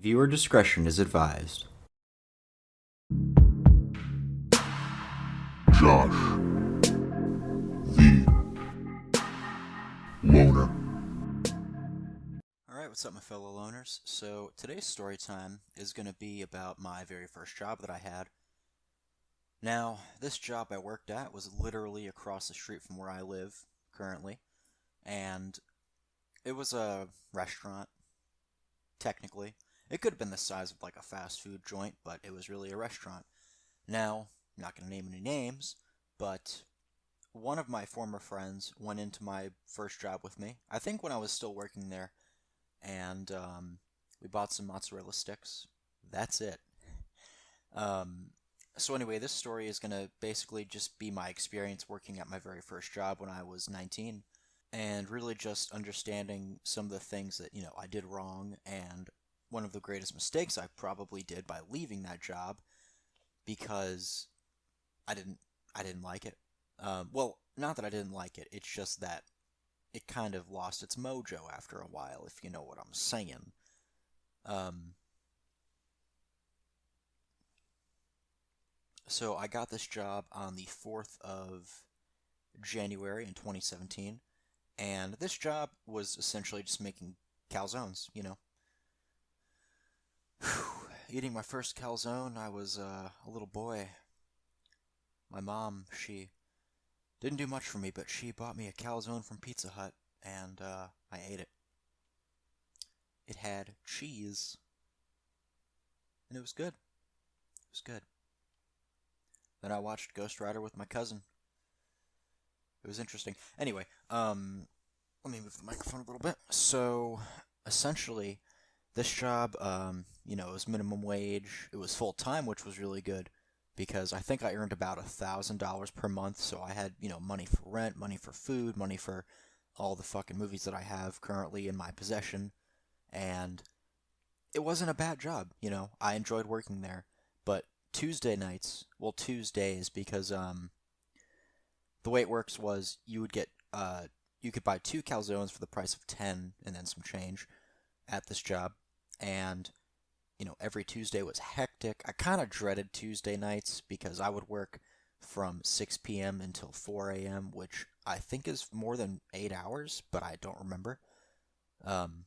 Viewer discretion is advised. Josh, the loner. Alright, what's up my fellow loners? So today's story time is going to be about my very first job that I had. Now, this job I worked at was literally across the street from where I live currently, and it was a restaurant, technically. It could have been the size of like a fast food joint, but it was really a restaurant. Now, I'm not going to name any names, but one of my former friends went into my first job with me, I think when I was still working there, and we bought some mozzarella sticks. That's it. So anyway, this story is going to basically just be my experience working at my very first job when I was 19, and really just understanding some of the things that, I did wrong, and one of the greatest mistakes I probably did by leaving that job because I didn't like it. Well, not that I didn't like it, it's just that it kind of lost its mojo after a while, if you know what I'm saying. So I got this job on the 4th of January in 2017, and this job was essentially just making calzones, Eating my first calzone, I was a little boy. My mom, she didn't do much for me, but she bought me a calzone from Pizza Hut, and I ate it. It had cheese, and it was good. It was good. Then I watched Ghost Rider with my cousin. It was interesting. Anyway, let me move the microphone a little bit. So, essentially, this job, it was minimum wage. It was full time, which was really good because I think I earned about $1,000 per month. So I had, money for rent, money for food, money for all the fucking movies that I have currently in my possession, and it wasn't a bad job. I enjoyed working there, but Tuesday nights, well, Tuesdays, because the way it works was you could buy two calzones for the price of 10 and then some change at this job, and every Tuesday was hectic. I kind of dreaded Tuesday nights because I would work from 6 p.m. until 4 a.m., which I think is more than 8 hours, but I don't remember. Um,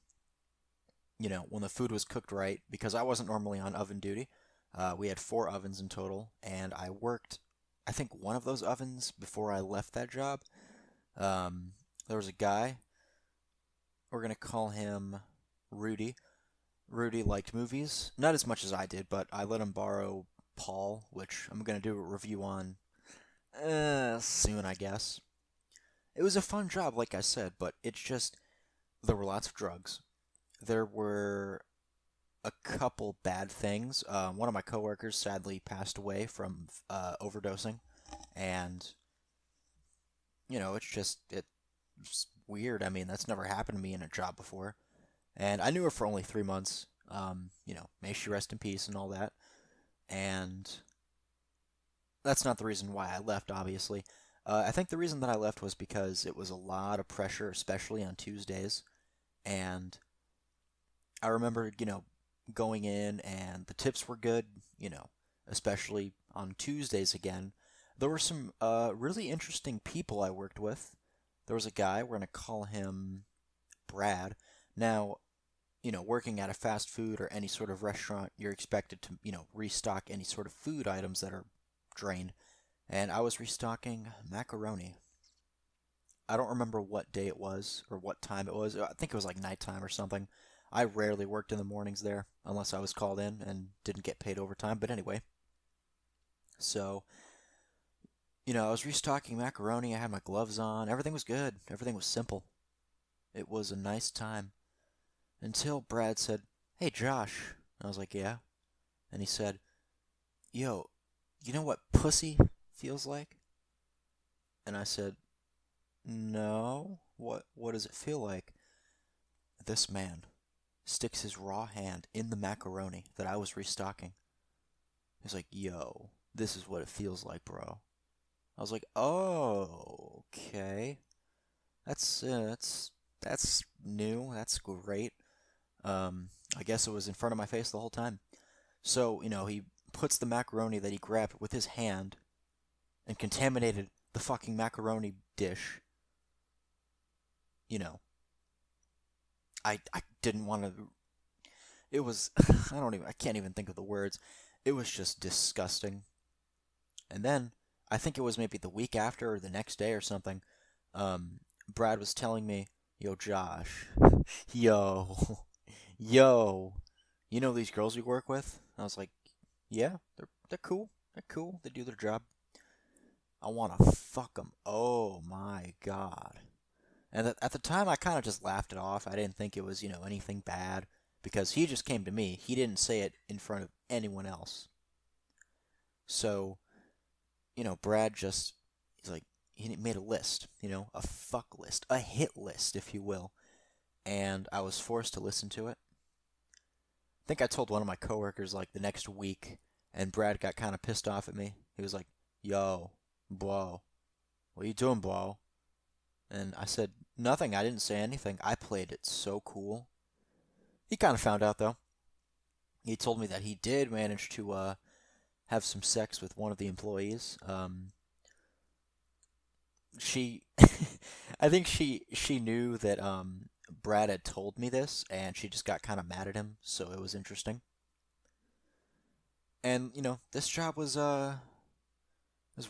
when the food was cooked right, because I wasn't normally on oven duty. We had 4 ovens in total, and I worked, I think, one of those ovens before I left that job. There was a guy, we're going to call him Rudy. Rudy liked movies, not as much as I did, but I let him borrow Paul, which I'm going to do a review on soon, I guess. It was a fun job, like I said, but it's just, there were lots of drugs. There were a couple bad things. One of my coworkers sadly passed away from overdosing, and it's weird. I mean, that's never happened to me in a job before, and I knew her for only 3 months. May she rest in peace and all that. And that's not the reason why I left, obviously. I think the reason that I left was because it was a lot of pressure, especially on Tuesdays, and I remember, going in and the tips were good, especially on Tuesdays again. There were some really interesting people I worked with. There was a guy, we're going to call him Brad. Now, working at a fast food or any sort of restaurant, you're expected to, restock any sort of food items that are drained. And I was restocking macaroni. I don't remember what day it was or what time it was. I think it was like nighttime or something. I rarely worked in the mornings there unless I was called in and didn't get paid overtime. But anyway, so, I was restocking macaroni. I had my gloves on. Everything was good. Everything was simple. It was a nice time until Brad said, "Hey, Josh." I was like, "Yeah." And he said, "Yo, you know what pussy feels like?" And I said, "No. What does it feel like?" This man sticks his raw hand in the macaroni that I was restocking. He's like, "Yo, this is what it feels like, bro." I was like, "Oh, okay. That's new. That's great." I guess it was in front of my face the whole time. So, he puts the macaroni that he grabbed with his hand and contaminated the fucking macaroni dish. You know, I didn't want to. It was, I can't even think of the words. It was just disgusting. And then, I think it was maybe the week after or the next day or something, Brad was telling me, yo, Josh, yo, yo, you know these girls we work with? I was like, yeah, they're cool. They're cool. They do their job. I want to fuck them. Oh my god. And at the time, I kind of just laughed it off. I didn't think it was, anything bad because he just came to me. He didn't say it in front of anyone else. So, Brad he's like, he made a list, a fuck list, a hit list, if you will. And I was forced to listen to it. I think I told one of my coworkers like the next week, and Brad got kind of pissed off at me. He was like, yo, bro, what you doing, bro? And I said, nothing. I didn't say anything. I played it so cool. He kind of found out, though. He told me that he did manage to have some sex with one of the employees. She, I think she knew that Brad had told me this, and she just got kind of mad at him, so it was interesting. And, this job was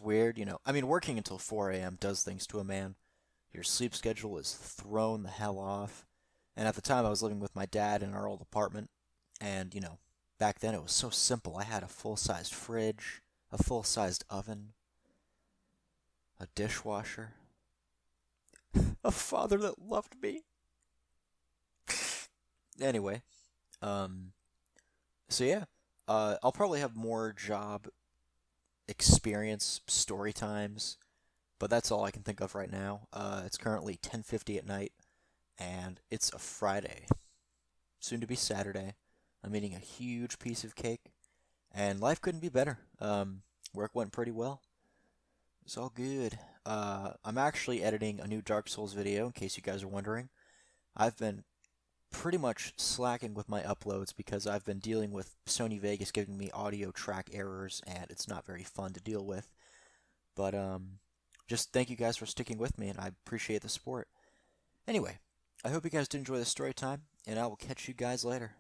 weird, I mean, working until 4 a.m. does things to a man. Your sleep schedule is thrown the hell off. And at the time, I was living with my dad in our old apartment. And, back then it was so simple. I had a full-sized fridge, a full-sized oven, a dishwasher, a father that loved me. Anyway, so yeah, I'll probably have more job experience story times, but that's all I can think of right now. It's currently 10:50 at night, and it's a Friday, soon to be Saturday. I'm eating a huge piece of cake, and life couldn't be better. Work went pretty well. It's all good. I'm actually editing a new Dark Souls video, in case you guys are wondering. I've been pretty much slacking with my uploads because I've been dealing with Sony Vegas giving me audio track errors, and it's not very fun to deal with. But just thank you guys for sticking with me, and I appreciate the support. Anyway, I hope you guys did enjoy the story time, and I will catch you guys later.